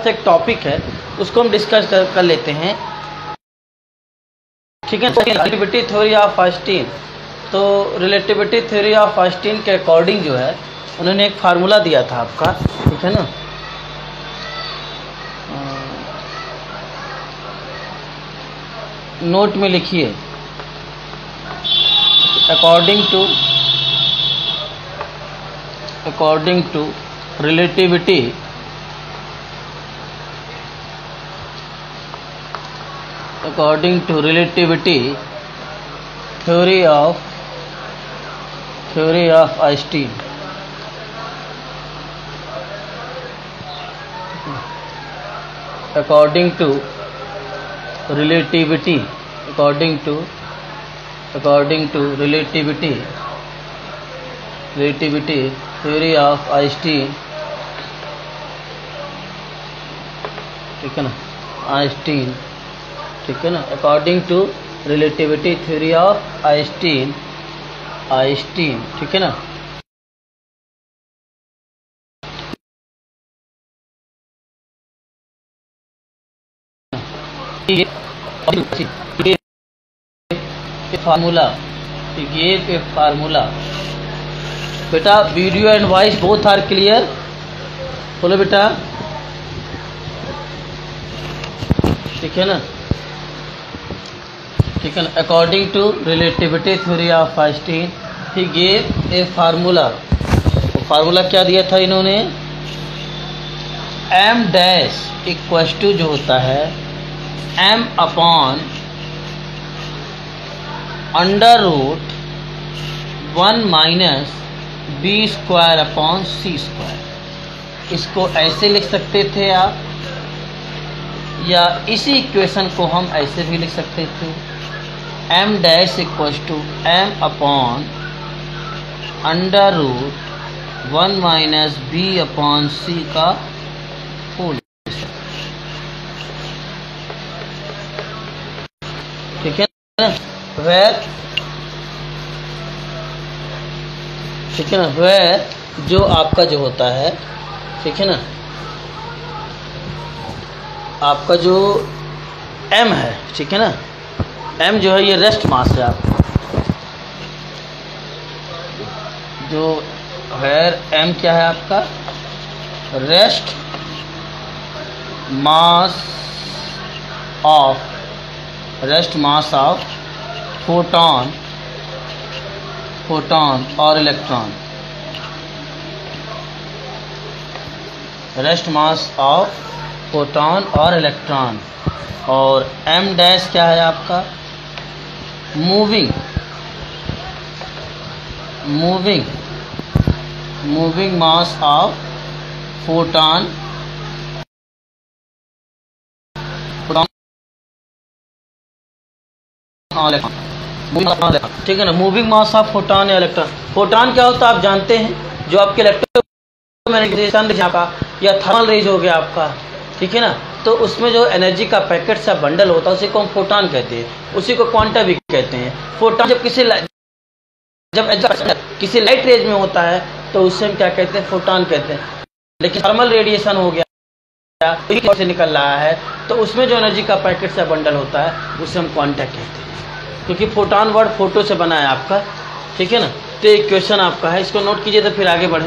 सा एक टॉपिक है, उसको हम डिस्कस कर लेते हैं। ठीक है, रिलेटिविटी थ्योरी ऑफ आइंस्टीन। तो रिलेटिविटी थ्योरी ऑफ आइंस्टीन के अकॉर्डिंग जो है उन्होंने एक फार्मूला दिया था आपका, ठीक है ना। नोट में लिखिए, according to relativity theory of Einstein, according to relativity theory of Einstein, ठीक है ना, आइंस्टीन, ठीक है ना, according to relativity theory of Einstein, ठीक है ना। ये फार्मूला बेटा, video and voice both are clear, बोलो बेटा, ठीक है ना, ठीक है ना। According to relativity theory of Einstein he gave a formula. वो फार्मूला क्या दिया था इन्होंने, m डैश इक्वल्स टू जो होता है m upon under root 1 minus b square upon c square. इसको ऐसे लिख सकते थे आप, या इसी इक्वेशन को हम ऐसे भी लिख सकते थे, m dash equals to m upon under root 1 minus b upon c का होल, ठीक है ना। वेर जो आपका जो होता है, ठीक है ना, आपका जो m है, ठीक है ना, m जो है ये रेस्ट मास है आपका, जो वेर m क्या है आपका, रेस्ट मास ऑफ फोटॉन और electron, rest mass of photon और इलेक्ट्रॉन। और m डैश क्या है आपका, मूविंग मास ऑफ फोटॉन ठीक है ना, मूविंग मास ऑफ फोटॉन या इलेक्ट्रॉन। फोटॉन क्या होता है आप जानते हैं, जो आपके इलेक्ट्रोमैग्नेटिक का या थर्मल रेज हो गया आपका, ठीक है ना। तो उसमें जो एनर्जी का पैकेट सा बंडल होता है उसी को हम फोटॉन कहते हैं, उसी को क्वांटा भी कहते हैं। फोटॉन जब किसी लाइट रेज में होता है तो उससे हम क्या कहते हैं, फोटॉन कहते हैं। लेकिन थर्मल रेडिएशन हो गया से निकल रहा है तो उसमें जो एनर्जी का पैकेट सा बंडल होता है उसे हम क्वांटा कहते हैं, क्योंकि फोटॉन वर्ड फोटो से बना है आपका, ठीक है ना। तो एक क्वेश्चन आपका है, इसको नोट कीजिए तो फिर आगे बढ़े।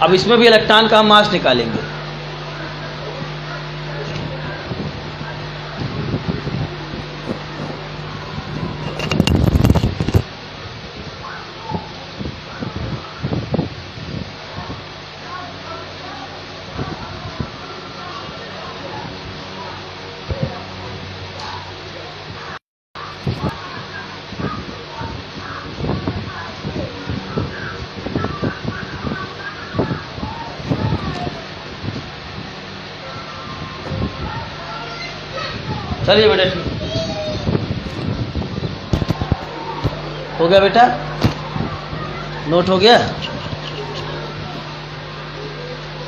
अब इसमें भी इलेक्ट्रॉन का मास निकालेंगे। चलिए बेटा, हो गया बेटा, नोट हो गया।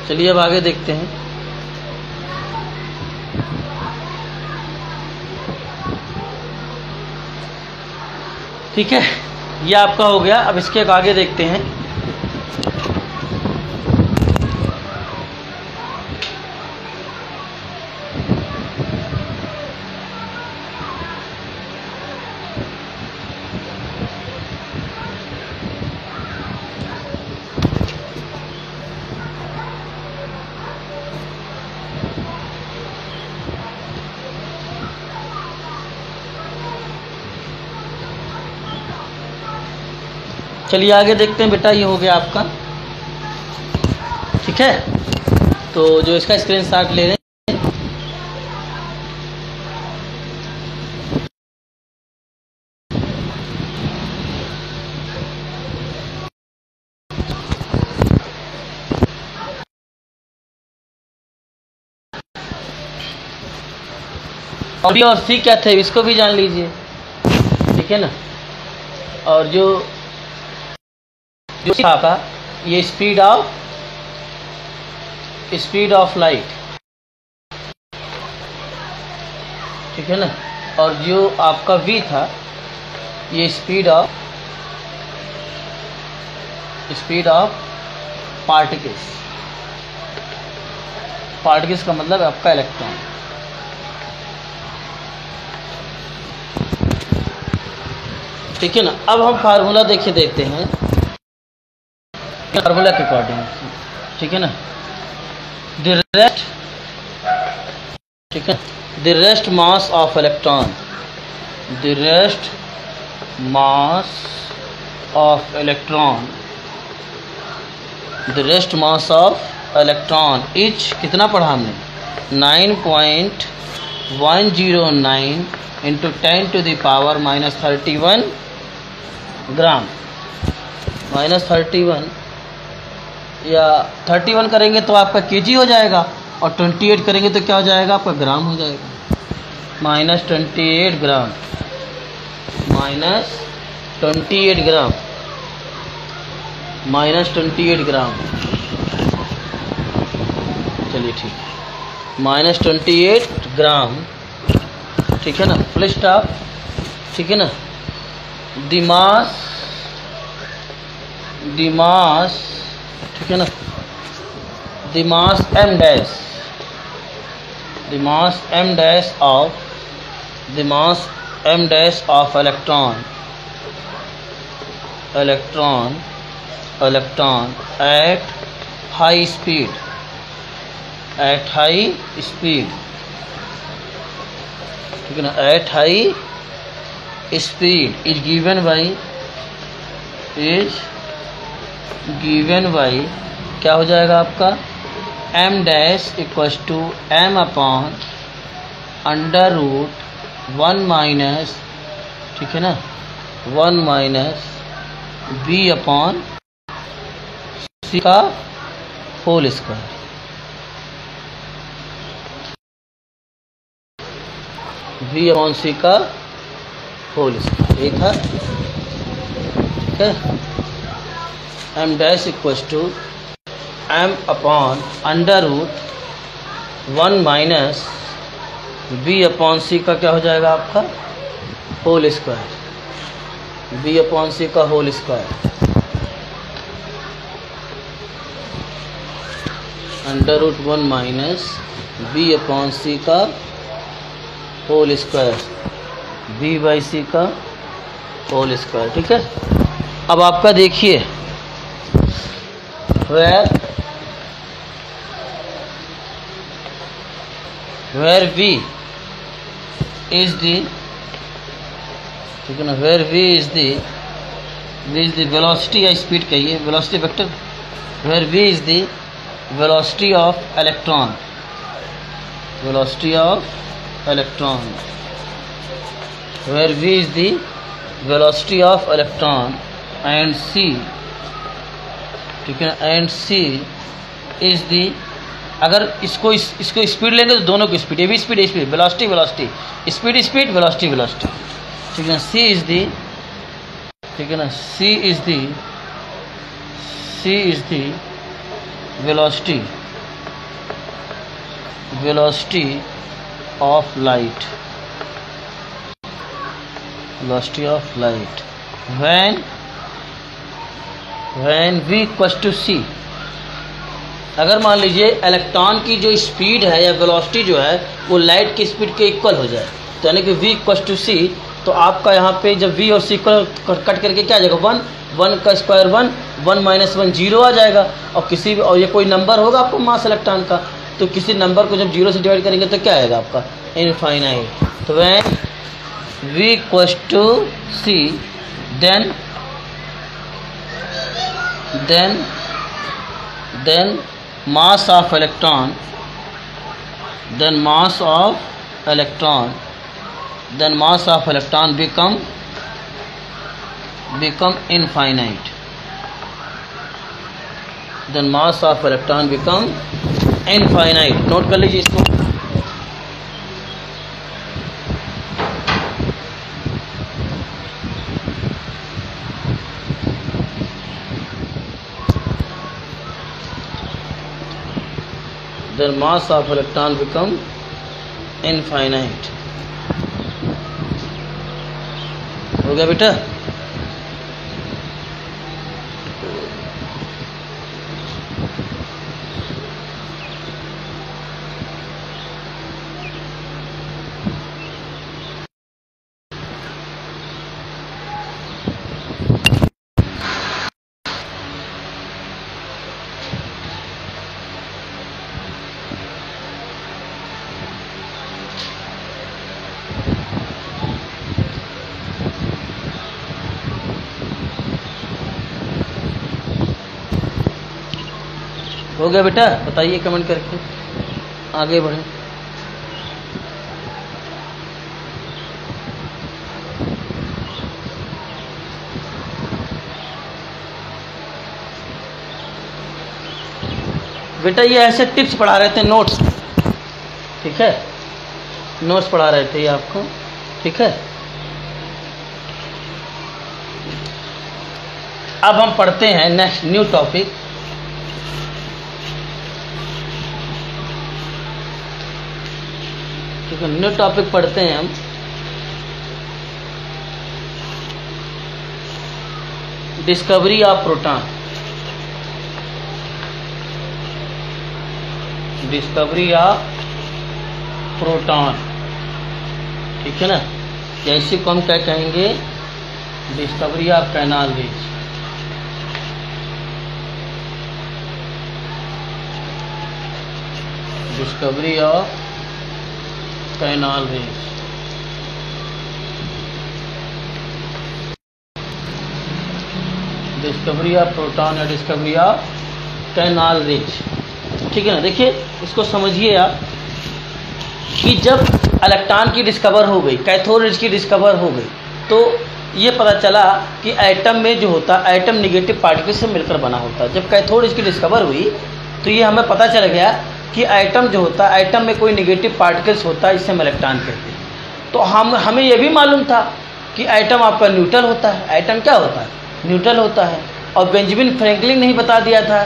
चलिए अब आगे देखते हैं। ठीक है, ये आपका हो गया। अब इसके आगे देखते हैं। चलिए आगे देखते हैं बेटा, ये हो गया आपका। ठीक है, तो जो इसका स्क्रीनशॉट ले लें। बी और सी क्या थे इसको भी जान लीजिए। ठीक है ना, और जो आपका ये स्पीड ऑफ लाइट, ठीक है ना, और जो आपका v था ये स्पीड ऑफ पार्टिकल्स का मतलब है आपका इलेक्ट्रॉन। ठीक है ना, अब हम फार्मूला देखते हैं फार्मूला के अकॉर्डिंग। ठीक है ना, the rest mass of electron, etch कितना पढ़ा हमने, 9.109 इंटू 10⁻31 ग्राम। -31 या 31 करेंगे तो आपका केजी हो जाएगा, और 28 करेंगे तो क्या हो जाएगा आपका, ग्राम हो जाएगा। -28 ग्राम, -28 ग्राम, -28 ग्राम। चलिए ठीक है, -28 ग्राम। ठीक है ना, फुल स्टॉप। ठीक है ना, दिमास, ठीक है ना, the mass m dash of electron at high speed, ठीक है ना, at high speed is given by क्या हो जाएगा आपका, m dash equals to m upon √1 minus, ठीक है ना, 1 माइनस b अपॉन c का whole square. v upon c का होल स्क्वायर ये था। ठीक है, m dash equals to m upon √1 minus b upon c का क्या हो जाएगा आपका, whole square, b upon c का whole square, √1 minus b upon c का whole square, b by c का होल स्क्वायर। ठीक है, अब आपका देखिए where v is the, ठीक है ना, where v is the velocity या स्पीड कहिए, velocity vector, where v is the velocity of electron, where v is the velocity of electron and c, ठीक है, and c is the, अगर इसको speed लेंगे तो दोनों की स्पीड, ये भी स्पीड, वेलोसिटी, स्पीड, वेलोसिटी। ठीक है ना, c इज दी, ठीक है ना, c is the velocity of light, when v equals to c। अगर मान लीजिए इलेक्ट्रॉन की जो स्पीड है या वेलोसिटी जो है वो लाइट की स्पीड के इक्वल हो जाए, तो यानी कि v इक्वल्स टू c, तो आपका यहाँ पे जब v और c को कट करके क्या आ जाएगा, 1 का स्क्वायर 1 माइनस 1 0 आ जाएगा। और किसी भी, और ये कोई नंबर होगा आपको मास इलेक्ट्रॉन का, तो किसी नंबर को जब 0 से डिवाइड करेंगे तो क्या आएगा आपका, इनफाइनाइट। तो when v equals to c, then then mass of electron become infinite. Then mass of electron become infinite. Note कर लीजिए इसको. Then mass of electron become infinite. हो गया बेटा. हो गया बेटा. बताइए कमेंट करके, आगे बढ़े. बेटा ये ऐसे टिप्स पढ़ा रहे थे, नोट्स. ठीक है, नोट्स पढ़ा रहे थे ये आपको. ठीक है, अब हम पढ़ते हैं नेक्स्ट न्यू टॉपिक. ठीक है, न्यू टॉपिक पढ़ते हैं हम. Discovery of proton. Discovery of proton. ठीक है ना, जैसे को हम क्या कहेंगे, discovery of canal reach. Discovery of canal reach. Discovery of proton या डिस्कवरी ऑफ कैनाल रीच. ठीक है ना, देखिए इसको समझिए आप कि जब इलेक्ट्रॉन की डिस्कवर हो गई, कैथोड रेज की डिस्कवर हो गई, तो ये पता चला कि एटम में जो होता है, एटम निगेटिव पार्टिकल से मिलकर बना होता है. जब कैथोड रेज की डिस्कवर हुई तो ये हमें पता चल गया कि एटम जो होता है, एटम में कोई निगेटिव पार्टिकल्स होता है, इससे हम इलेक्ट्रॉन कहते हैं. तो हमें यह भी मालूम था कि एटम आपका न्यूट्रल होता है. एटम क्या होता है, न्यूट्रल होता है. और बेंजामिन फ्रैंकलिन ने ही बता दिया था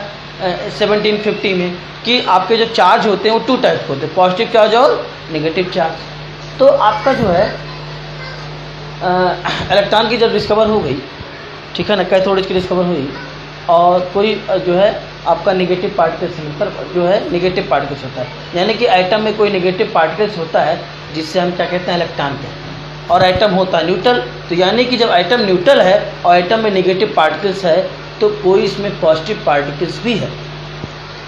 1750 में कि आपके जो चार्ज होते हैं वो 2 टाइप होते हैं, पॉजिटिव चार्ज और नेगेटिव चार्ज. तो आपका जो है इलेक्ट्रॉन की जब डिस्कवर हो गई, ठीक है ना, कैथोड रेज की डिस्कवर हुई, और कोई जो है आपका नेगेटिव पार्टिकल्स मिलकर जो है नेगेटिव पार्टिकल्स होता है, यानी कि एटम में कोई नेगेटिव पार्टिकल्स होता है जिससे हम क्या कहते हैं, इलेक्ट्रॉन कहते हैं. और एटम होता है न्यूट्रल. तो यानी कि जब एटम न्यूट्रल है और एटम में नेगेटिव पार्टिकल्स है तो कोई इसमें पॉजिटिव पार्टिकल्स भी है.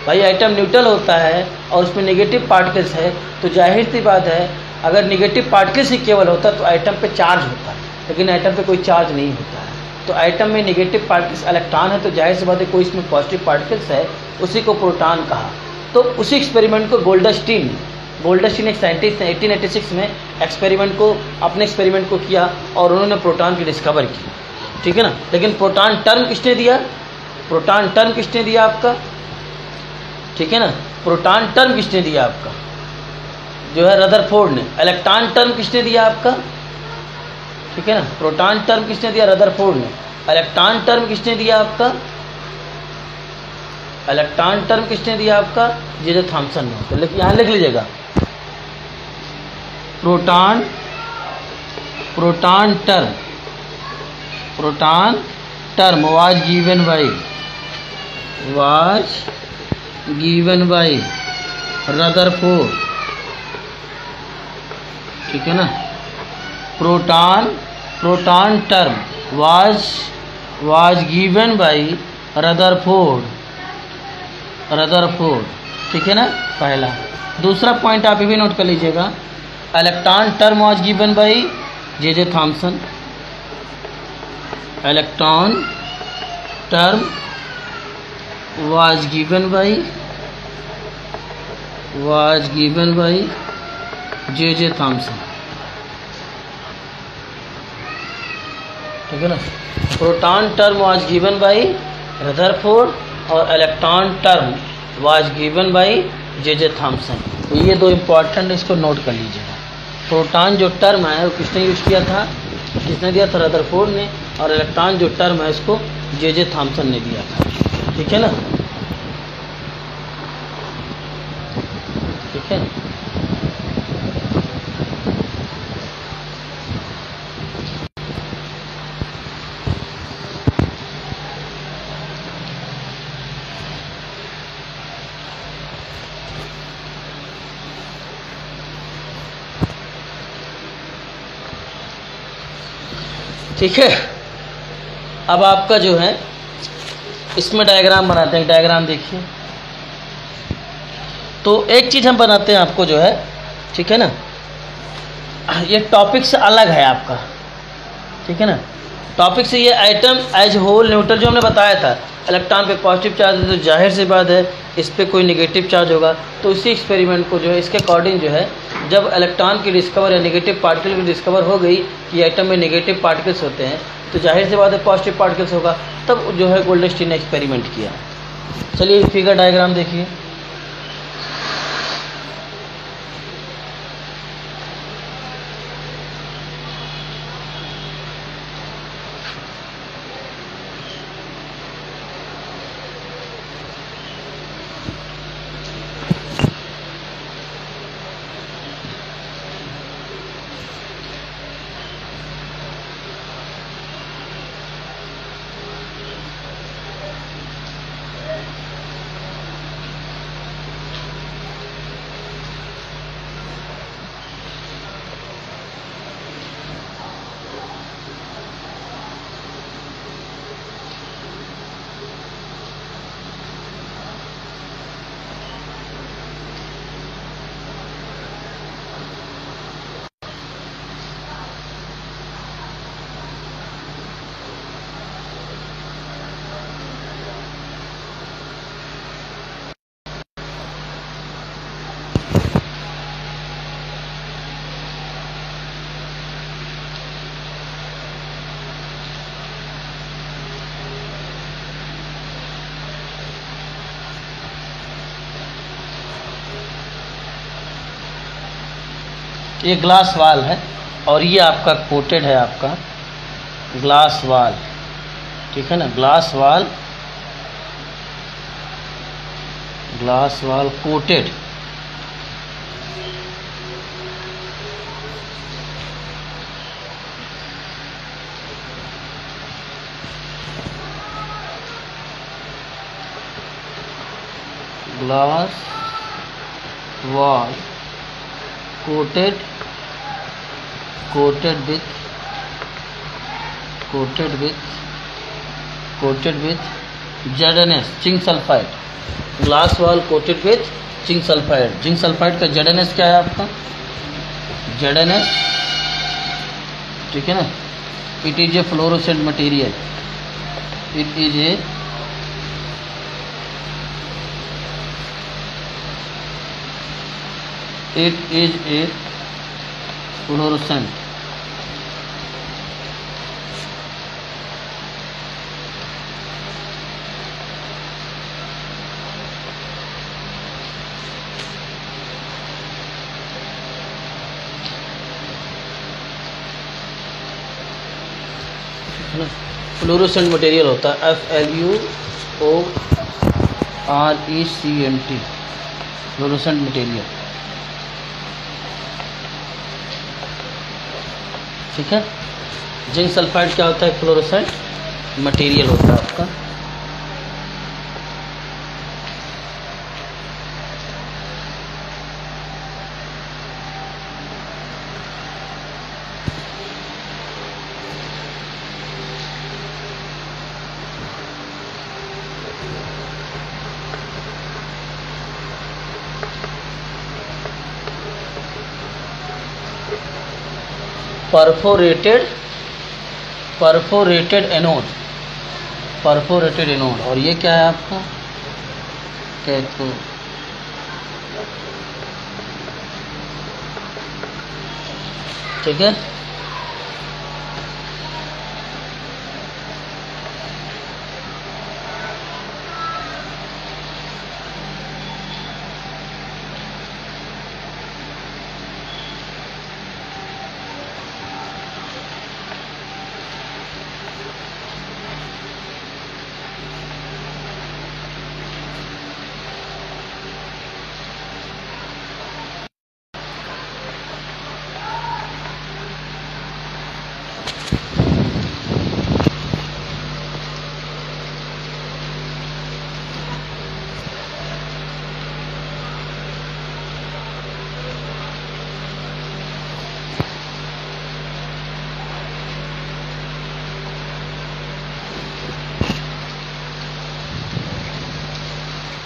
भाई एटम न्यूट्रल होता है और उसमें नेगेटिव पार्टिकल्स है, तो जाहिर सी बात है अगर नेगेटिव पार्टिकल्स ही केवल होता तो एटम पे चार्ज होता है, लेकिन एटम पे कोई चार्ज नहीं होता है. तो एटम में नेगेटिव पार्टिकल्स इलेक्ट्रॉन है, तो जाहिर सी बात है कोई इसमें पॉजिटिव पार्टिकल्स है, उसी को प्रोटॉन कहा. तो उसी एक्सपेरिमेंट को गोल्डस्टीन एक साइंटिस्ट ने 1886 में अपने एक्सपेरिमेंट को किया और उन्होंने प्रोटॉन की डिस्कवर की. ठीक है ना, लेकिन प्रोटॉन टर्म किसने दिया, प्रोटॉन टर्म किसने दिया आपका, ठीक है ना, प्रोटॉन टर्म किसने दिया आपका, जो है रदरफोर्ड ने. इलेक्ट्रॉन टर्म किसने दिया आपका, ठीक है ना, प्रोटॉन टर्म किसने दिया, रदरफोर्ड ने. इलेक्ट्रॉन टर्म किसने दिया आपका, इलेक्ट्रॉन टर्म किसने दिया आपका, जे थॉमसन ने. तो यहाँ लिख लीजिएगा, proton term was given by Rutherford. ठीक है ना, proton term was given by Rutherford. ठीक है ना, पहला. दूसरा पॉइंट आप ये भी नोट कर लीजिएगा, electron term was given by J Thomson. Electron term was given by J.J. Thomson. ठीक है ना। Proton term was given by Rutherford और electron term was given by J.J. Thomson. तो ये दो इम्पॉर्टेंट, इसको नोट कर लीजिएगा। प्रोटॉन जो टर्म है वो किसने यूज किया था, किसने दिया था, रदरफोर्ड ने। और इलेक्ट्रॉन जो टर्म है इसको J.J. थॉमसन ने दिया था। ठीक है ना, ठीक है। ठीक है। अब आपका जो है इसमें डायग्राम बनाते हैं। डायग्राम देखिए। तो एक चीज़ हम बनाते हैं आपको जो है, ठीक है ना, ये टॉपिक से अलग है आपका। ठीक है ना, टॉपिक से ये आइटम एज होल न्यूट्रल जो हमने बताया था, इलेक्ट्रॉन पे पॉजिटिव चार्ज है तो जाहिर सी बात है इस पे कोई नेगेटिव चार्ज होगा। तो इसी एक्सपेरिमेंट को जो है इसके अकॉर्डिंग जो है, जब इलेक्ट्रॉन की डिस्कवर या नेगेटिव पार्टिकल की डिस्कवर हो गई कि आइटम में नेगेटिव पार्टिकल्स होते हैं तो जाहिर सी बात है पॉजिटिव पार्टिकल्स होगा, तब जो है गोल्डस्टीन ने एक्सपेरिमेंट किया। चलिए फिगर डायग्राम देखिए। ये ग्लास वाल है और ये आपका कोटेड है, आपका ग्लास वाल। ठीक है ना, glass wall coated. Glass wall coated with ZnS zinc sulphide. Glass wall coated with zinc sulphide. Zinc sulphide का ZnS क्या है आपका, ZnS। ठीक है ना, it is a fluorescent material. It is a fluorescent fluorescent material होता है, FLUORECENT, fluorescent material. ठीक है, जिंक सल्फाइड क्या होता है, फ्लोरोसेंट मटेरियल होता है आपका। परफोरेटेड एनोड, और ये क्या है आपका कैथोड, ठीक है।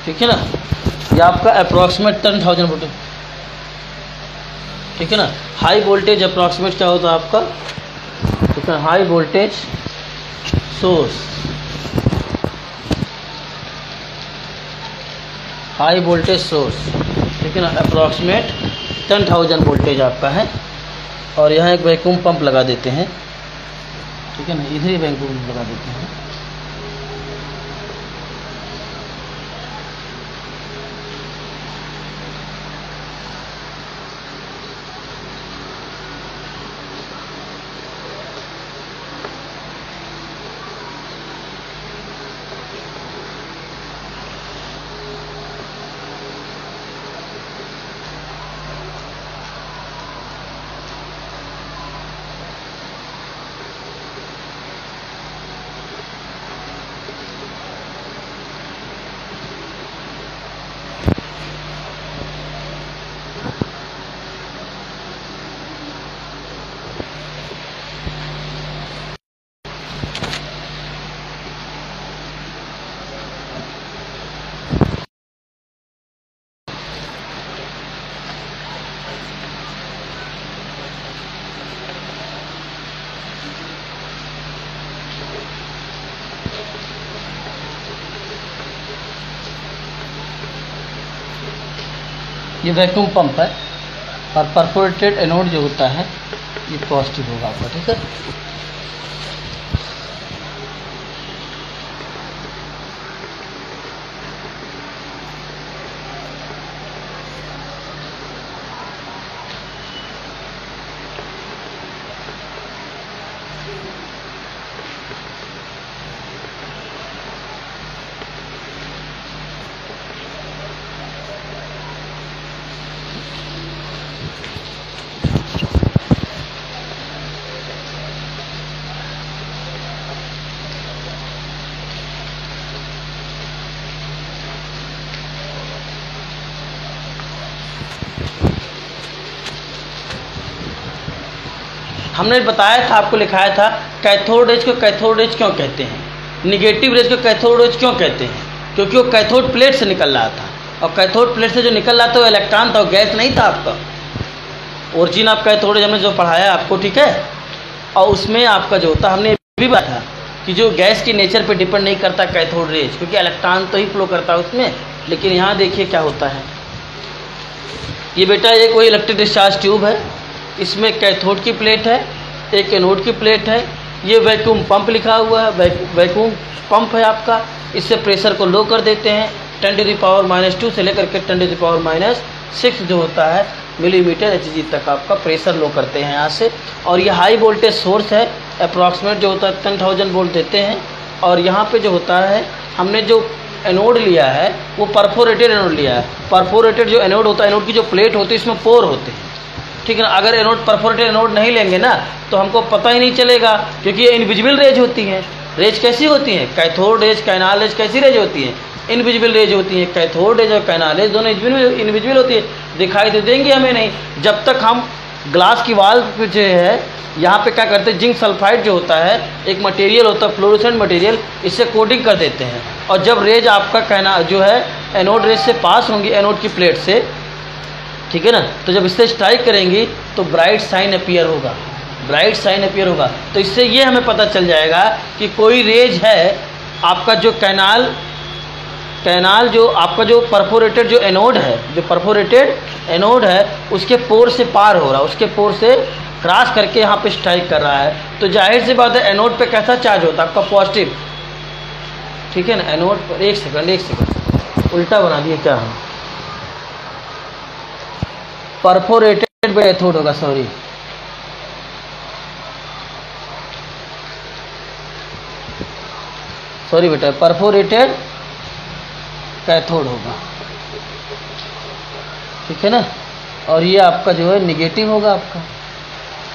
ठीक है ना, ये आपका अप्रॉक्सीमेट 10,000 वोल्टेज, ठीक है ना। हाई वोल्टेज अप्रॉक्सीमेट क्या होता है आपका, ठीक है, high voltage source, high voltage source, ठीक है ना, अप्रॉक्सीमेट 10,000 वोल्टेज आपका है। और यहाँ एक वैक्यूम पंप लगा देते हैं, ठीक है ना, इधर ही वैक्यूम पंप लगा देते हैं। ये वैक्यूम पंप है और परफोरेटेड एनोड जो होता है ये पॉजिटिव होगा आपका, ठीक है। हमने बताया था, आपको लिखाया था कैथोड रेज को कैथोड रेज क्यों कहते हैं, निगेटिव रेज को कैथोड रेज क्यों कहते हैं, क्योंकि वो कैथोड प्लेट से निकल रहा था। और कैथोड प्लेट से जो निकल रहा था वो इलेक्ट्रॉन था, वो गैस नहीं था आपका। ओरिजिन आप कैथोड रेज हमने जो पढ़ाया आपको, ठीक है। और उसमें आपका जो होता, हमने भी बताया कि जो गैस की नेचर पे डिपेंड नहीं करता कैथोड रेज, क्योंकि इलेक्ट्रॉन तो ही फ्लो करता है उसमें। लेकिन यहाँ देखिए क्या होता है, ये बेटा एक वही इलेक्ट्रिक डिस्चार्ज ट्यूब है, इसमें कैथोड की प्लेट है, एक एनोड की प्लेट है। ये वैक्यूम पंप लिखा हुआ है, वैक्यूम पंप है आपका। इससे प्रेशर को लो कर देते हैं 10⁻⁻² से लेकर के 10⁻⁻6 जो होता है मिलीमीटर Hg तक आपका प्रेशर लो करते हैं यहाँ से। और ये हाई वोल्टेज सोर्स है, अप्रॉक्सीमेट जो होता है 10,000 वोल्ट देते हैं। और यहाँ पे जो होता है, हमने जो एनोड लिया है वो परफोरेटेड एनोड लिया है। परफोरेटेड जो एनोड होता है, एनोड की जो प्लेट होती है इसमें पोर होते हैं, ठीक है ना। अगर एनोड परफोरेटेड एनोड नहीं लेंगे ना तो हमको पता ही नहीं चलेगा, क्योंकि ये इनविजिबल रेज होती हैं। रेज कैसी होती हैं, कैथोड रेज, कैनाल रेज कैसी रेज होती हैं, इनविजिबल रेज होती हैं। कैथोड रेज और कैनाल रेज दोनों इनविजिबल होती है, दिखाई तो देंगे हमें नहीं। जब तक हम ग्लास की वाल जो है यहाँ पे क्या करते हैं, जिंक सल्फाइड जो होता है एक मटेरियल होता है, फ्लोरोसेंट मटेरियल, इससे कोटिंग कर देते हैं। और जब रेज आपका कहना जो है एनोड रेज से पास होंगी, एनोड की प्लेट से, ठीक है ना, तो जब इससे स्ट्राइक करेंगी तो ब्राइट साइन अपीयर होगा, ब्राइट साइन अपीयर होगा। तो इससे ये हमें पता चल जाएगा कि कोई रेज है आपका जो कैनाल कैनाल जो आपका जो परफोरेटेड जो एनोड है, जो परफोरेटेड एनोड है उसके पोर से पार हो रहा है, उसके पोर से क्रॉस करके यहाँ पे स्ट्राइक कर रहा है। तो जाहिर सी बात है एनोड पे कैसा चार्ज होता है आपका, पॉजिटिव। ठीक है ना, एनोड पर एक सेकंड उल्टा बना दिए क्या हम, परफोरेटेड कैथोड होगा, सॉरी बेटा, परफोरेटेड कैथोड होगा। ठीक है ना, और ये आपका जो है निगेटिव होगा आपका।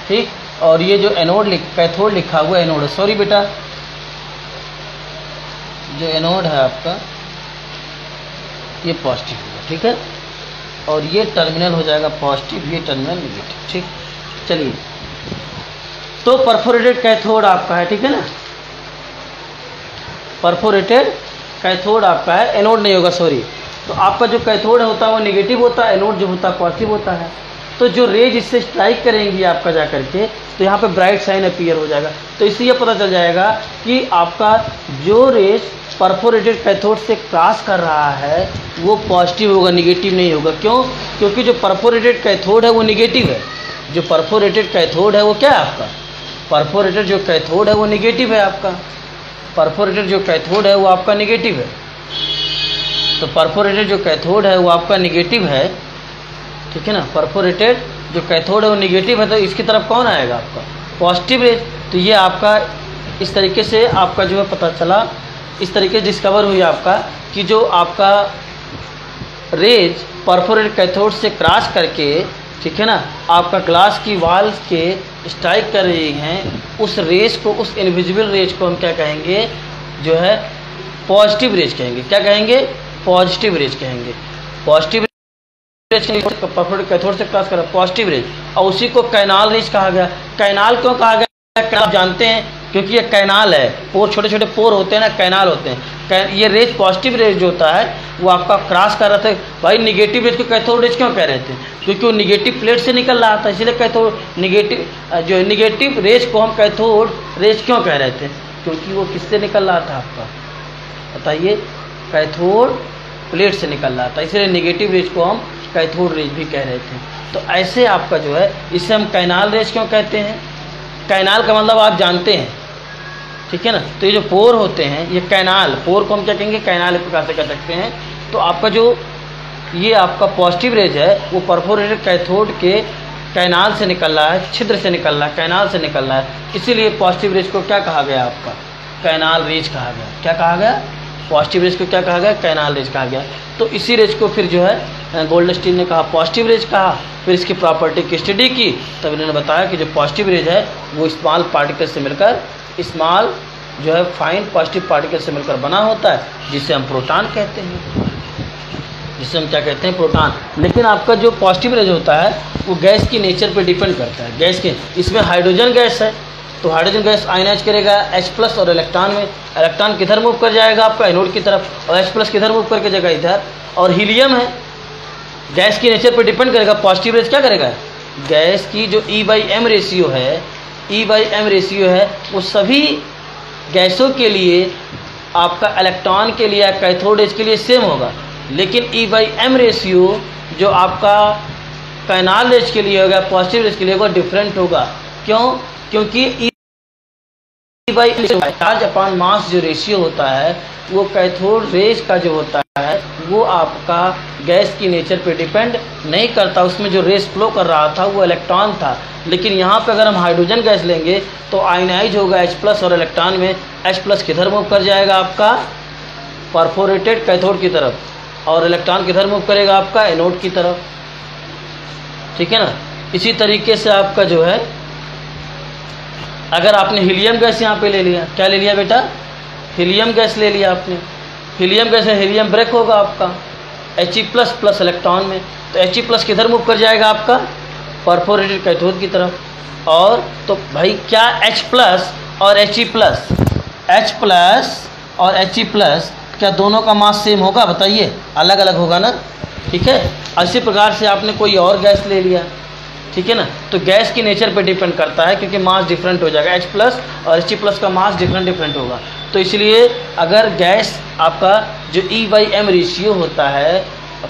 ठीक, और ये जो एनोड कैथोड लिखा हुआ एनोड है, सॉरी बेटा, जो एनोड है आपका ये पॉजिटिव होगा। ठीक है, और ये टर्मिनल हो जाएगा पॉजिटिव, ये टर्मिनल निगेटिव। ठीक, चलिए, तो परफोरेटेड कैथोड आपका है। ठीक है ना, परफोरेटेड कैथोड आपका है, एनोड नहीं होगा, सॉरी। तो आपका जो कैथोड होता है वो निगेटिव होता है, एनोड जो होता है पॉजिटिव होता है। तो जो रेज इससे स्ट्राइक करेंगी आपका जा करके, तो यहाँ पे ब्राइट साइन अपीयर हो जाएगा। तो इससे ये पता चल जाएगा कि आपका जो रेज परफोरेटेड कैथोड से क्रॉस कर रहा है वो पॉजिटिव होगा, निगेटिव नहीं होगा। क्यों? क्योंकि जो परफोरेटेड कैथोड है वो निगेटिव है। जो परफोरेटेड कैथोड है वो क्या है आपका, परफोरेटेड जो कैथोड है वो निगेटिव है आपका, परफोरेटेड जो कैथोड है वो आपका निगेटिव है। तो परफोरेटेड जो कैथोड है वो आपका निगेटिव है। ठीक है ना, परफोरेटेड जो कैथोड है वो निगेटिव है, तो इसकी तरफ कौन आएगा आपका, पॉजिटिव रेज। तो ये आपका इस तरीके से आपका जो है पता चला, इस तरीके से डिस्कवर हुई आपका कि जो आपका रेज परफोरेटेड कैथोड से क्रॉस करके, ठीक है ना, आपका ग्लास की वॉल के स्ट्राइक कर रही हैं, उस रेज को, उस इनविजिबल रेज को हम क्या कहेंगे, जो है पॉजिटिव रेज कहेंगे। क्या कहेंगे, पॉजिटिव रेज कहेंगे। पॉजिटिव रेज परफोरेटेड कैथोड से क्रॉस कर रहा है, पॉजिटिव रेज, और उसी को कैनाल रेज कहा गया। कैनाल क्यों कहा गया, आप जानते हैं, क्योंकि ये कैनाल है, पोर, छोटे छोटे पोर होते हैं ना, कैनाल होते हैं। ये रेज पॉजिटिव रेज जो होता है वो आपका क्रॉस कर रहा था। भाई निगेटिव रेज को कैथोड रेज क्यों कह रहे थे, क्योंकि वो निगेटिव प्लेट से निकल रहा था, इसलिए कैथोड निगेटिव, जो निगेटिव रेज को हम कैथोड रेज क्यों कह रहे थे, क्योंकि वो किससे निकल रहा था आपका, बताइए, कैथोड प्लेट से निकल रहा था, इसलिए निगेटिव रेज को हम कैथोड रेज भी कह रहे थे। तो ऐसे आपका जो है, इसे हम कैनाल रेज क्यों कहते हैं, कैनाल का मतलब आप जानते हैं। ठीक है ना, तो ये जो पोर होते हैं, ये कैनाल, पोर को हम क्या कहेंगे, कैनाल एक प्रकार से कह सकते हैं। तो आपका जो ये आपका पॉजिटिव रेज है वो परफोरेटेड कैथोड के कैनाल से निकल रहा है, छिद्र से निकल रहा है, कैनाल से निकल रहा है, इसीलिए पॉजिटिव रेज को क्या कहा गया आपका, कैनाल रेज कहा गया। क्या कहा गया, पॉजिटिव रेज को क्या कहा गया, कैनाल रेज कहा गया। तो इसी रेज को फिर जो है गोल्डस्टीन ने कहा पॉजिटिव रेज कहा, फिर इसकी प्रॉपर्टी की स्टडी की, तब इन्होंने बताया कि जो पॉजिटिव रेज है वो स्मॉल पार्टिकल से मिलकर, स्मॉल जो है फाइन पॉजिटिव पार्टिकल से मिलकर बना होता है, जिसे हम प्रोटॉन कहते हैं, जिसे हम क्या कहते हैं, प्रोटॉन। लेकिन आपका जो पॉजिटिव रेज होता है वो गैस की नेचर पे डिपेंड करता है। गैस के, इसमें हाइड्रोजन गैस है, तो हाइड्रोजन गैस आयनाइज करेगा H+ और इलेक्ट्रॉन में, इलेक्ट्रॉन किधर मूव कर जाएगा आपका, एनोड की तरफ, और H+ किधर मूव करके जाएगा, इधर। और हीलियम है, गैस की नेचर पर डिपेंड करेगा। पॉजिटिव रेज क्या करेगा, गैस की जो E/m रेशियो है, E/m रेशियो है, वो सभी गैसों के लिए, आपका इलेक्ट्रॉन के लिए, कैथोड रेज के लिए सेम होगा। लेकिन E/m रेशियो जो आपका कैनाल रेज के लिए होगा, पॉजिटिव रेज के लिए होगा, डिफरेंट होगा। क्यों? क्योंकि चार्ज अपॉन मास जो रेशियो होता है वो कैथोड रेज का जो होता है वो आपका गैस की नेचर पे डिपेंड नहीं करता। उसमें जो रेज फ्लो कर रहा था वो इलेक्ट्रॉन था। लेकिन यहाँ पे अगर हम हाइड्रोजन गैस लेंगे तो आयनाइज होगा H+ और इलेक्ट्रॉन में H+ किधर मूव कर जाएगा आपका, परफोरेटेड कैथोड की तरफ, और इलेक्ट्रॉन किधर मूव करेगा आपका, एनोड की तरफ। ठीक है ना, इसी तरीके से आपका जो है, अगर आपने हीलियम गैस यहाँ पे ले लिया, क्या ले लिया बेटा, हीलियम गैस ले लिया आपने, हीलियम गैस में हीलियम ब्रेक होगा आपका He+ प्लस इलेक्ट्रॉन में, तो He+ किधर मूव कर जाएगा आपका, परफोरेटेड कैथोड की तरफ। और तो भाई क्या H+ और He+, क्या दोनों का मास सेम होगा, बताइए, अलग अलग होगा ना। ठीक है, इसी प्रकार से आपने कोई और गैस ले लिया, ठीक है ना, तो गैस की नेचर पे डिपेंड करता है, क्योंकि मास डिफरेंट हो जाएगा। H+ और He+ का मास डिफरेंट होगा। तो इसलिए अगर गैस आपका जो E/M रेशियो होता है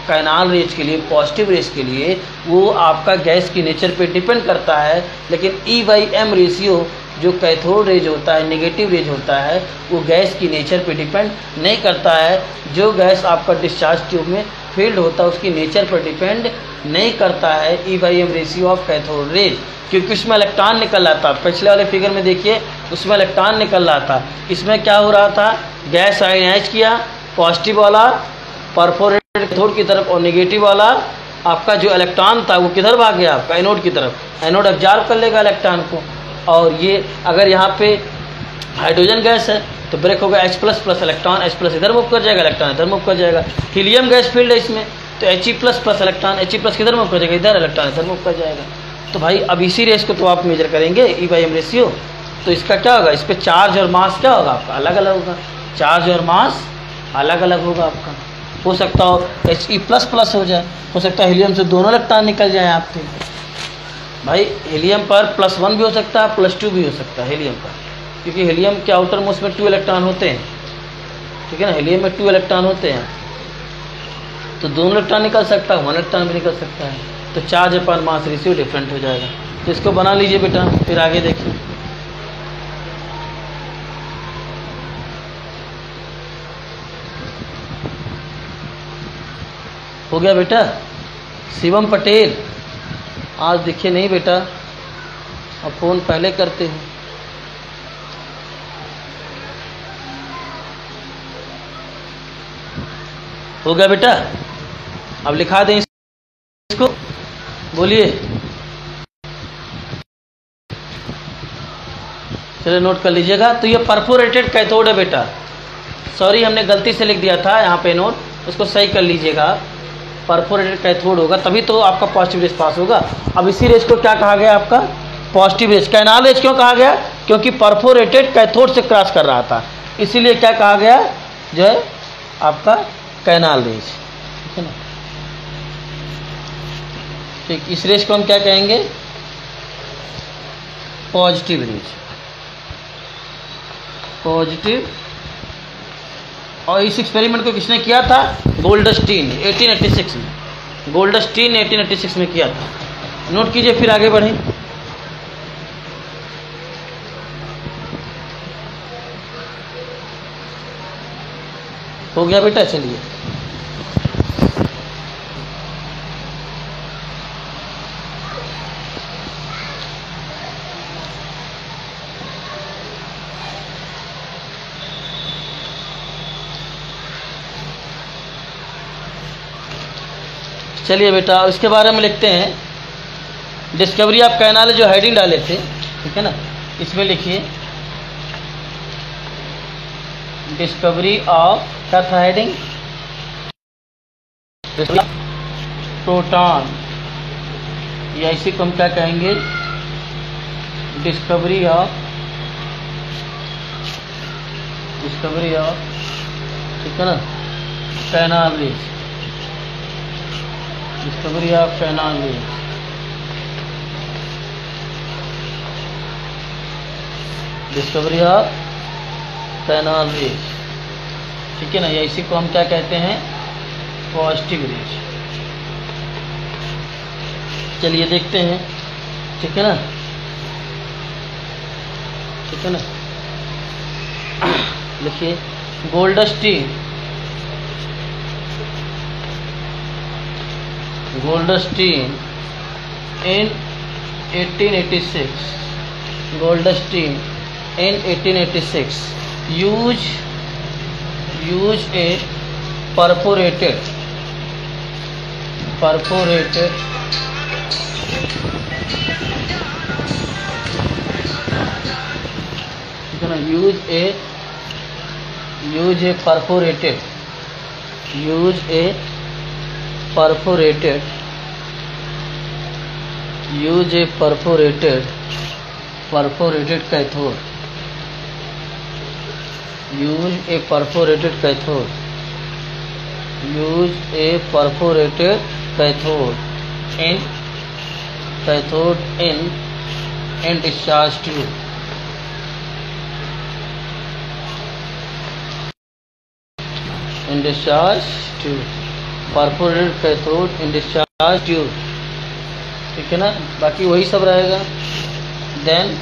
कैनाल रेज के लिए, पॉजिटिव रेज के लिए, वो आपका गैस की नेचर पे डिपेंड करता है। लेकिन E/M रेशियो जो कैथोड रेज होता है, नेगेटिव रेज होता है, वो गैस की नेचर पे डिपेंड नहीं करता है। जो गैस आपका डिस्चार्ज ट्यूब में फील्ड होता है उसकी नेचर पर डिपेंड नहीं करता है E/M ratio of cathode rays, क्योंकि उसमें इलेक्ट्रॉन निकल रहा था। पिछले वाले फिगर में देखिए उसमें इलेक्ट्रॉन निकल रहा था, इसमें क्या हो रहा था, गैस आयनाइज किया, पॉजिटिव वाला परफोरेटेड कैथोड की तरफ और नेगेटिव वाला आपका जो इलेक्ट्रॉन था वो किधर भाग गया, आपका एनोड की तरफ। एनोड एब्जॉर्ब कर लेगा इलेक्ट्रॉन को, और ये अगर यहाँ पे हाइड्रोजन गैस है तो ब्रेक होगा H++ इलेक्ट्रॉन, H+ इधर मूव कर जाएगा, इलेक्ट्रॉन इधर मूव कर जाएगा। हीलियम गैस फील्ड है इसमें, तो He++ इलेक्ट्रॉन, He+ किधर मूव कर जाएगा, इधर, इलेक्ट्रॉन इधर मूव कर जाएगा। तो भाई अब इसी रेस को तो आप मेजर करेंगे E/M रेशियो, तो इसका क्या होगा, इस पर चार्ज और मास क्या होगा आपका, अलग अलग होगा। चार्ज और मास अलग अलग होगा आपका। हो सकता हो He++ हो जाए, हो सकता है हीलियम से दोनों इलेक्ट्रॉन निकल जाए आपके। भाई हीलियम पर +1 भी हो सकता है, +2 भी हो सकता है हीलियम पर, क्योंकि हीलियम के आउटर मोस्ट में 2 इलेक्ट्रॉन होते हैं, ठीक है ना, हीलियम में 2 इलेक्ट्रॉन होते हैं, तो दोनों इलेक्ट्रॉन निकल सकता है, 1 इलेक्ट्रॉन भी निकल सकता है। तो चार्ज अपन मास रेशियो डिफरेंट हो जाएगा। तो इसको बना लीजिए बेटा, फिर आगे देखिए। हो गया बेटा। शिवम पटेल आज दिखे नहीं बेटा, अब फ़ोन पहले करते हैं। हो गया बेटा, अब लिखा दें इसको, बोलिए। चलिए नोट कर लीजिएगा। तो ये परफोरेटेड कैथोड है बेटा, सॉरी हमने गलती से लिख दिया था यहाँ पे नोट, उसको सही कर लीजिएगा। परफोरेटेड कैथोड होगा तभी तो आपका पॉजिटिव रेज पास होगा। अब इसी रेज को क्या कहा गया आपका, पॉजिटिव रेज। कैनाल रेज क्यों कहा गया, क्योंकि परफोरेटेड कैथोड से क्रॉस कर रहा था, इसीलिए क्या कहा गया, जो है आपका कैनाल रेज, ठीक है ना। ठीक, इस रेज को हम क्या कहेंगे, पॉजिटिव रेज, पॉजिटिव। और इस एक्सपेरिमेंट को किसने किया था, गोल्डस्टीन 1886 में, गोल्डस्टीन 1886 में किया था। नोट कीजिए, फिर आगे बढ़ें। हो गया बेटा, चलिए। चलिए बेटा, इसके बारे में लिखते हैं। डिस्कवरी ऑफ कैनाल जो हेडिंग डाले थे, ठीक है ना, इसमें लिखिए डिस्कवरी ऑफ, क्या था हेडिंग, प्रोटॉन, या इसी को हम क्या कहेंगे, डिस्कवरी ऑफ, ठीक है ना, canal raise, discovery of canal raise. Discovery of canal raise, ठीक है ना, या इसी को हम क्या कहते हैं, पॉजिटिव रेज। चलिए देखते हैं, ठीक है ना, ठीक है ना। लिखिए Goldstein, Goldstein in 1886, Goldstein in 1886 use a perforated use a perforated cathode, use a perforated cathode in discharge tube, in discharge tube, perforated cathode in discharge tube, ठीक है ना। बाकी वही सब रहेगा। Then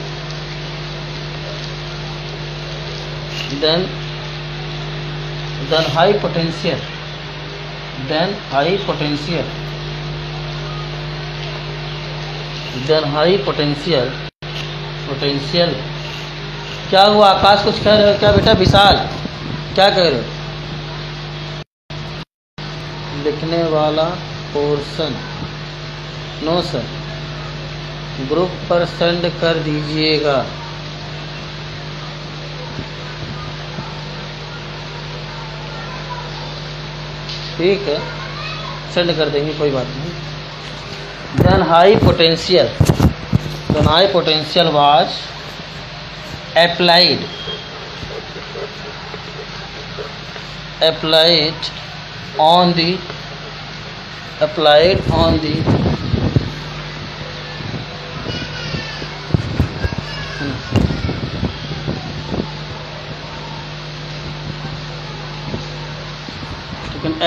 high potential, then high potential, potential क्या हुआ? आकाश कुछ कह रहे हो क्या बेटा? विशाल क्या कह रहे हो? लिखने वाला पोर्शन, नो सर, ग्रुप पर सेंड कर दीजिएगा। ठीक है, सेंड कर देंगे, कोई बात नहीं। Then high potential, was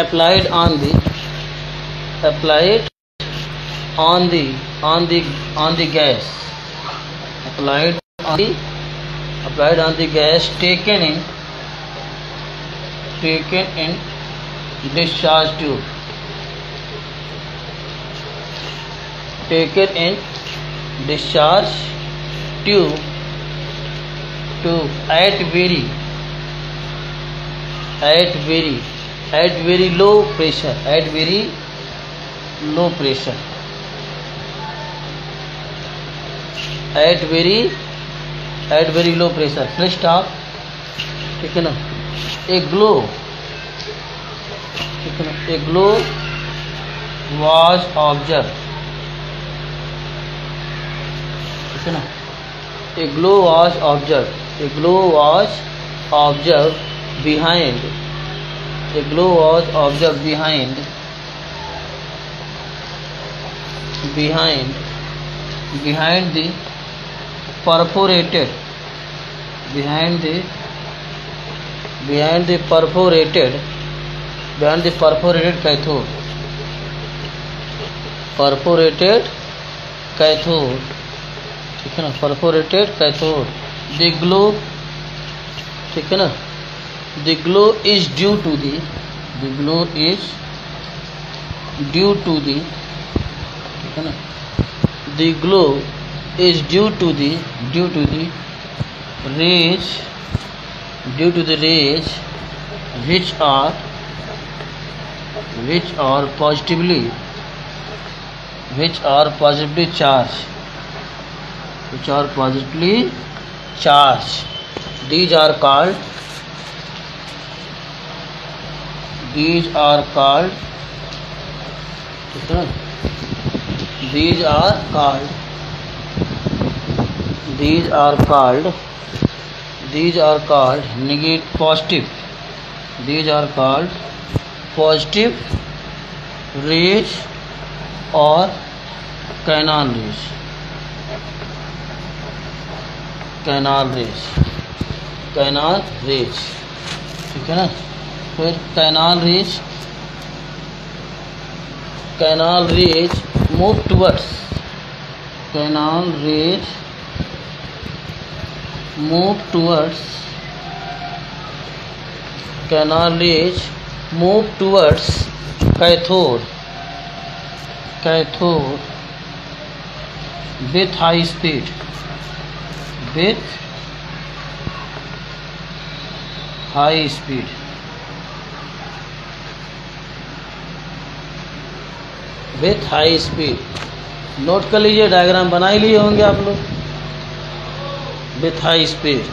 applied on the applied on the gas, applied on the gas taken in discharge tube, taken in discharge tube at very low pressure, at very low pressure, full stop, ठीक है ना। A glow, ठीक है ना, a glow was observed, ठीक है ना, a glow was observed behind the perforated cathode, ठीक है ना, perforated cathode। The glow, ठीक है ना, the glow is due to the ठीक है ना, the glow is due to the rays which are positively charged, these are called ठीक है ना, these are called negative positive, positive rays और canal rays, ठीक है ना। फिर canal rays move towards cathode with high speed, note कर लीजिए, डायग्राम बना ही लिए होंगे आप लोग। विथ हाई स्पीड,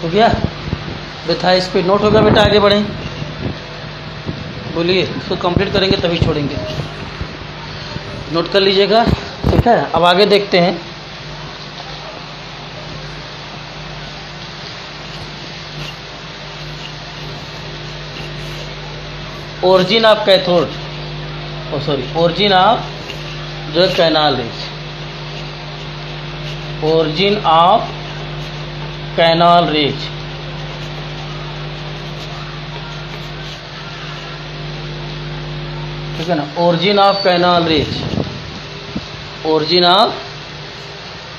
हो गया। विथ हाई स्पीड नोट होगा बेटा, आगे बढ़ें, बोलिए। इसको कंप्लीट करेंगे तभी छोड़ेंगे, नोट कर लीजिएगा, ठीक है। अब आगे देखते हैं। Origin of cathode, origin of जो है canal raise, origin of canal raise. ठीक है ना, origin of canal raise, origin of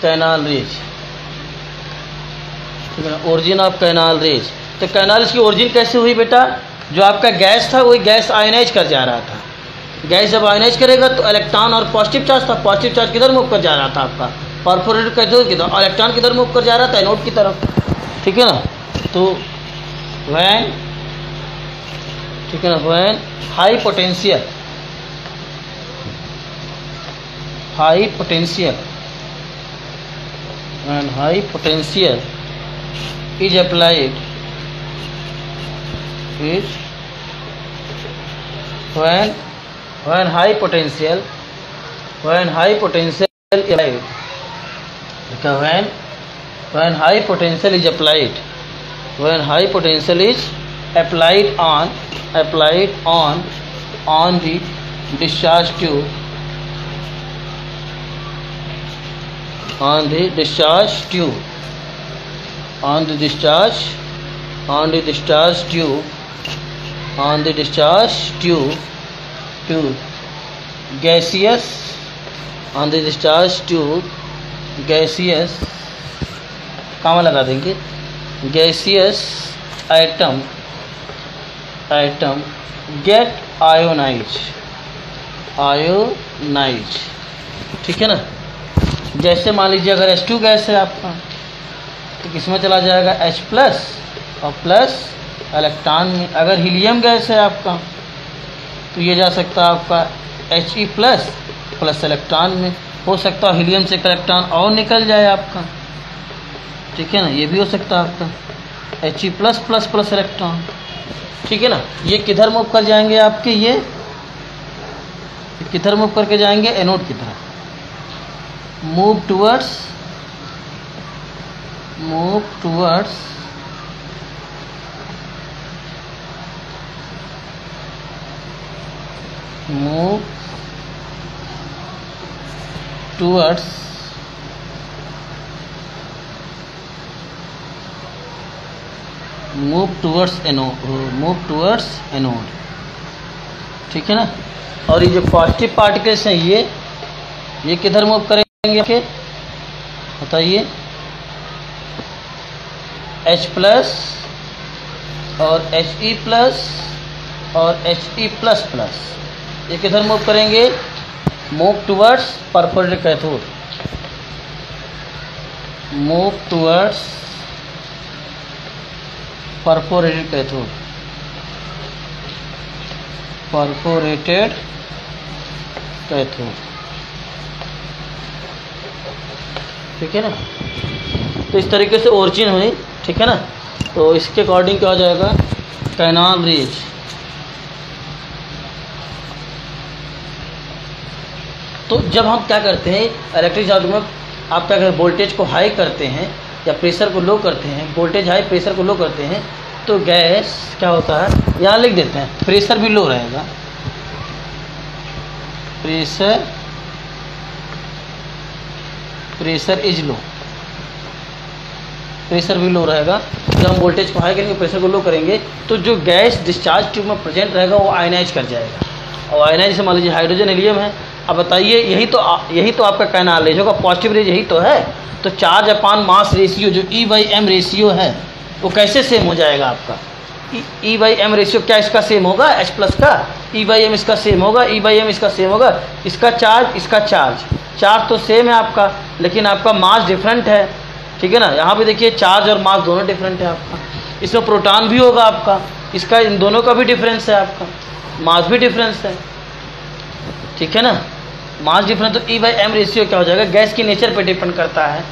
canal raise. ठीक है ना, ओरिजिन ऑफ कैनाल रेज। तो कैनाल की ओरिजिन कैसे हुई बेटा? जो आपका गैस था वही गैस आयनाइज कर जा रहा था। गैस जब आयनाइज करेगा तो इलेक्ट्रॉन और पॉजिटिव चार्ज था, पॉजिटिव चार्ज किधर मूव कर जा रहा था आपका? परफोरेटेड कैथोड की तरफ, और इलेक्ट्रॉन किधर मूव कर जा रहा था? एनोड की तरफ। ठीक है ना, तो व्हेन, ठीक है ना, when high potential, high potential, when high potential is applied, is when high potential, when high potential is applied, because when high potential is applied, when high potential is applied on the discharge tube, on the discharge tube, on the discharge tube, on the discharge tube gaseous, on the discharge tube gaseous, कहाँ लगा देंगे? gaseous atom get ionized, ठीक है ना। जैसे मान लीजिए अगर H2 गैस है आपका तो किसमें चला जाएगा? H प्लस और प्लस इलेक्ट्रॉन में। अगर हीलियम गैस है आपका तो ये जा सकता है आपका He प्लस प्लस इलेक्ट्रॉन में। हो सकता है हीलियम से एक इलेक्ट्रॉन और निकल जाए आपका, ठीक है ना, ये भी हो सकता है आपका He plus plus plus electron. ठीक है ना, ये किधर मूव कर जाएंगे आपके? ये किधर मूव करके जाएंगे? एनोड की तरफ। move towards move towards anode. ठीक है ना, और ये जो पॉजिटिव पार्टिकल्स हैं ये किधर मूव करेंगे के बताइए? H प्लस और He प्लस और He प्लस प्लस, ये किधर मूव करेंगे? Move towards perforated cathode, move towards perforated cathode, perforated cathode. ठीक है ना, तो इस तरीके से ओरिजिन हुई। ठीक है ना, तो इसके अकॉर्डिंग क्या हो जाएगा? Canal raise. तो जब हम क्या करते हैं इलेक्ट्रिक चार्ज में, आप क्या करते हैं? वोल्टेज को हाई करते हैं या प्रेशर को लो करते हैं, वोल्टेज हाई प्रेशर को लो करते हैं, तो गैस क्या होता है? यहाँ लिख देते हैं, प्रेशर भी लो रहेगा, प्रेशर इज लो, प्रेशर भी लो रहेगा। जब हम वोल्टेज को हाई करेंगे प्रेशर को लो करेंगे तो जो गैस डिस्चार्ज ट्यूब में प्रेजेंट रहेगा वो आयनाइज कर जाएगा, और आयनाइज से मान लीजिए हाइड्रोजन हीलियम है। अब बताइए यही तो आपका कैनाल रेज होगा, पॉजिटिव रेज यही तो है। तो चार्ज अपान मास रेशियो जो E/m रेशियो है वो कैसे सेम हो जाएगा आपका? E/m रेशियो क्या इसका सेम होगा? H प्लस का E/m इसका सेम होगा, E/m इसका सेम होगा, इसका चार्ज तो सेम है आपका, लेकिन आपका मास डिफरेंट है। ठीक है ना, यहाँ पे देखिए चार्ज और मास दोनों डिफरेंट है आपका। इसमें प्रोटॉन भी होगा आपका, इसका इन दोनों का भी डिफरेंस है आपका, मास भी डिफरेंस है। ठीक है ना, मास डिफरेंस, तो E/m रेशियो क्या हो जाएगा? गैस की नेचर पे डिपेंड करता है।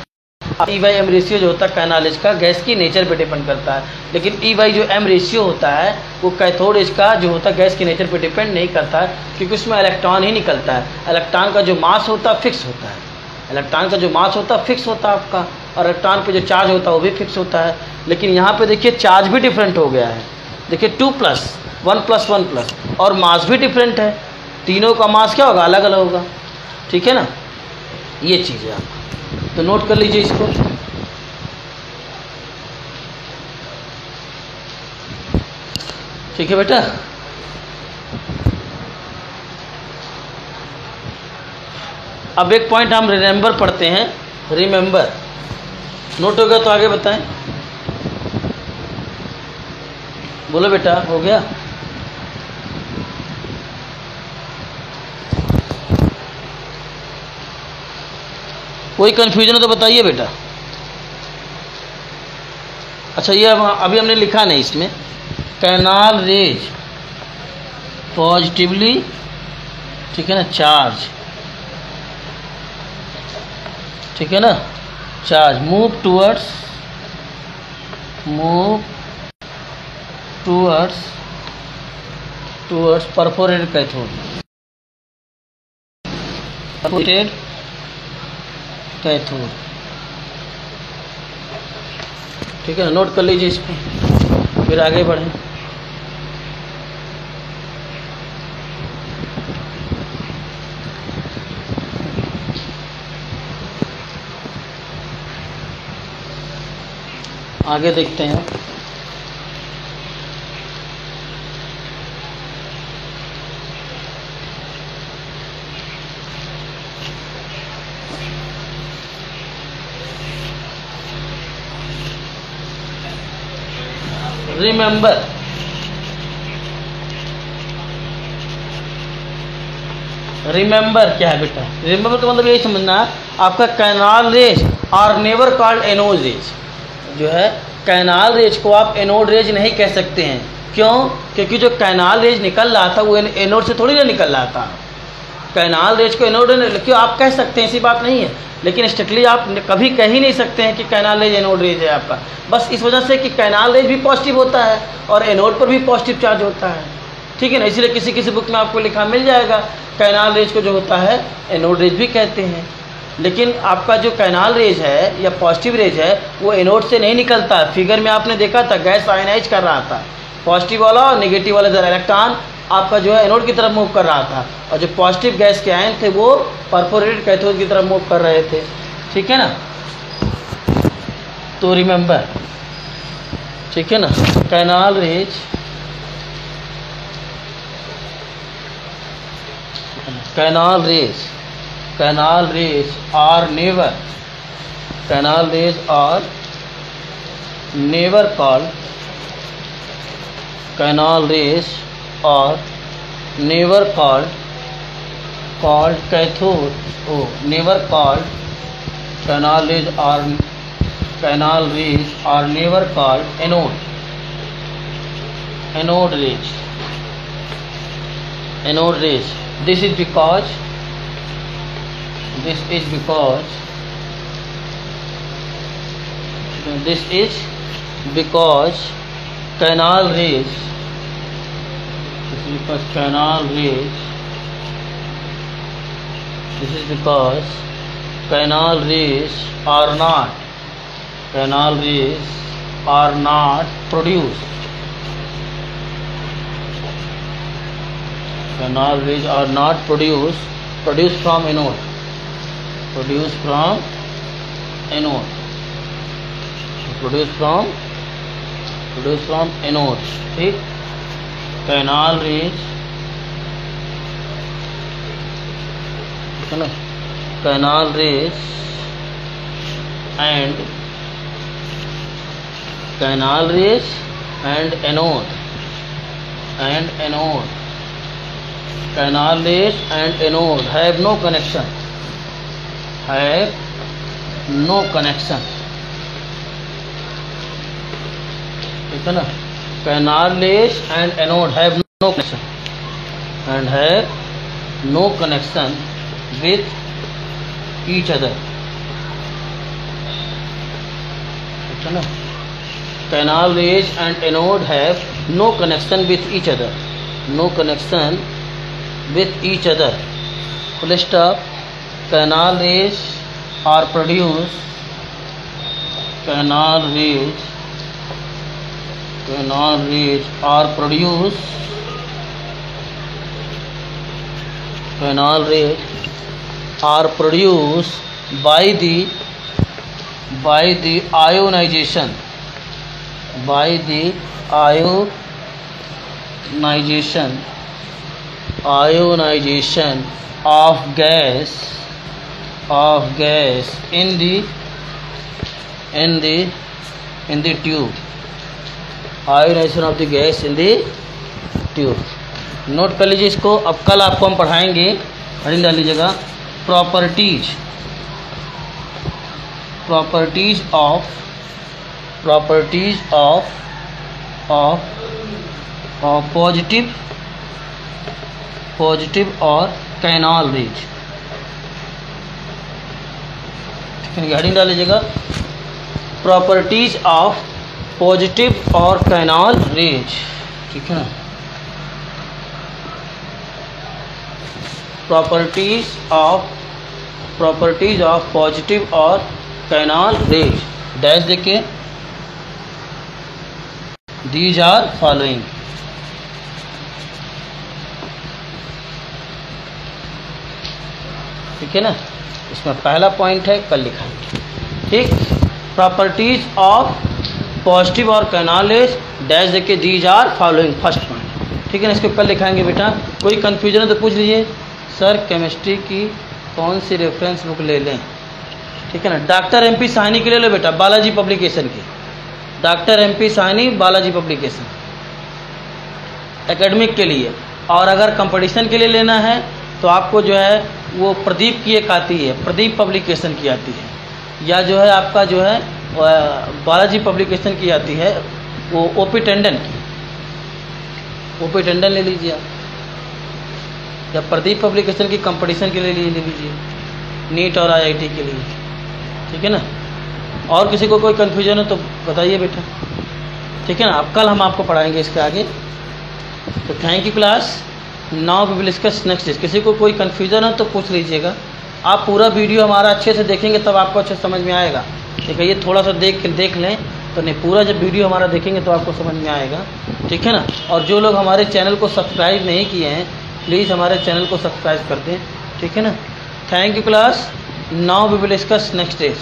E/m रेशियो जो होता है कैनाल एज का गैस की नेचर पे डिपेंड करता है, लेकिन E/m रेशियो होता है वो कैथोड एज का जो होता है गैस की नेचर पे डिपेंड नहीं करता है, क्योंकि उसमें इलेक्ट्रॉन ही निकलता है। इलेक्ट्रॉन का जो मास होता है फिक्स होता है, इलेक्ट्रॉन का जो मास होता है फिक्स होता है आपका, और इलेक्ट्रॉन पे जो चार्ज होता है वो भी फिक्स होता है। लेकिन यहाँ पे देखिए चार्ज भी डिफरेंट हो गया है। देखिए 2 + 1 + 1 + और मास भी डिफरेंट है, तीनों का मास क्या होगा, अलग अलग होगा। ठीक है ना, ये चीज़ है आपका, तो नोट कर लीजिए इसको। ठीक है बेटा, अब एक पॉइंट हम रिमेंबर पढ़ते हैं। रिमेंबर नोट होगा तो आगे बताएं। बोलो बेटा, हो गया? कोई कंफ्यूजन हो तो बताइए बेटा। अच्छा, ये अभी हमने लिखा नहीं इसमें, कैनाल रेज पॉजिटिवली, ठीक है ना, चार्ज, ठीक है ना, charge move towards perforated cathode, ठीक है, नोट कर लीजिए इसको, फिर आगे बढ़ें। आगे देखते हैं। रिमेंबर, रिमेंबर क्या है बेटा? रिमेंबर का मतलब यही समझना, आपका canal rays are never called anode rays, जो है कैनाल रेज को आप एनोड रेज नहीं कह सकते हैं। क्यों? क्योंकि जो कैनाल रेज निकल रहा था वो एनोड से थोड़ी ना निकल रहा था। कैनाल रेज को एनोड, क्यों आप कह सकते हैं, ऐसी बात नहीं है, लेकिन स्ट्रिक्टली आप कभी कह ही नहीं सकते हैं कि कैनाल रेज एनोड रेज है आपका, बस इस वजह से कि कैनाल रेज भी पॉजिटिव होता है और एनोड पर भी पॉजिटिव चार्ज होता है। ठीक है ना, इसलिए किसी किसी बुक में आपको लिखा मिल जाएगा कैनाल रेज को जो होता है एनोड रेज भी कहते हैं। लेकिन आपका जो कैनाल रेज है या पॉजिटिव रेज है वो एनोड से नहीं निकलता। फिगर में आपने देखा था गैस आयनाइज कर रहा था, पॉजिटिव वाला और नेगेटिव वाला इलेक्ट्रॉन आपका जो है एनोड की तरफ मूव कर रहा था, और जो पॉजिटिव गैस के आयन थे वो परफोरेटेड कैथोड की तरफ मूव कर रहे थे। ठीक है ना, तो रिमेंबर, ठीक है ना, canal rays, canal rays are never called, canal rays और never called cathode, never called, canal rays are never called anode rays. This is because canal rays, are not produced. Canal rays are not produced from anode, produced from anode। ठीक, canal raise, है ना, canal raise and anode, canal rays and anode have no connection, ठीक है ना, canal rays and anode have no connection with each other, ठीक है ना, canal rays and anode have no connection with each other, full stop। canal rays are produced canal rays are produced by the ionization of gas in the tube. Ionization of the gas in the tube. Note कर लीजिए इसको। अब कल आपको हम पढ़ाएंगे, heading डाल लीजिएगा, प्रॉपर्टीज ऑफ पॉजिटिव और कैनाल रेज। हेडिंग डाल लीजिएगा, प्रॉपर्टीज ऑफ पॉजिटिव और कैनाल रेज। ठीक है ना, प्रॉपर्टीज ऑफ पॉजिटिव और कैनाल रेज डैश देखिए, दीज आर फॉलोइंग। ठीक है ना, इसमें पहला पॉइंट है, कल लिखाएंगे। ठीक, प्रॉपर्टीज ऑफ पॉजिटिव और कैनाल रेज डैश देखिए, these are following, first point. ठीक है ना, इसको कल लिखाएंगे बेटा। कोई कंफ्यूजन है तो पूछ लीजिए, सर केमिस्ट्री की कौन सी रेफरेंस बुक ले लें? ठीक है ना, डॉक्टर MP साहनी के ले लो बेटा, बालाजी पब्लिकेशन की, doctor MP Sahni Balaji publication academic के लिए। और अगर कंपटीशन के लिए लेना है तो आपको जो है वो प्रदीप की एक आती है, प्रदीप पब्लिकेशन की आती है, या जो है आपका जो है बालाजी पब्लिकेशन की आती है, वो OP टंडन की, OP टंडन ले लीजिए आप, या प्रदीप पब्लिकेशन की कंपटीशन के लिए ले लीजिए, नीट और IIT के लिए। ठीक है ना, और किसी को कोई कन्फ्यूजन हो तो बताइए बेटा। ठीक है ना, अब कल हम आपको पढ़ाएंगे इसके आगे। तो thank you class, now we will discuss next days. किसी को कोई कन्फ्यूजन हो तो पूछ लीजिएगा। आप पूरा वीडियो हमारा अच्छे से देखेंगे तब आपको अच्छे समझ में आएगा। ठीक है, ये थोड़ा सा देख लें तो नहीं, पूरा जब वीडियो हमारा देखेंगे तो आपको समझ में आएगा। ठीक है ना, और जो लोग हमारे चैनल को सब्सक्राइब नहीं किए हैं प्लीज़ हमारे चैनल को सब्सक्राइब कर दें। ठीक है ना, thank you class, now we will discuss next days.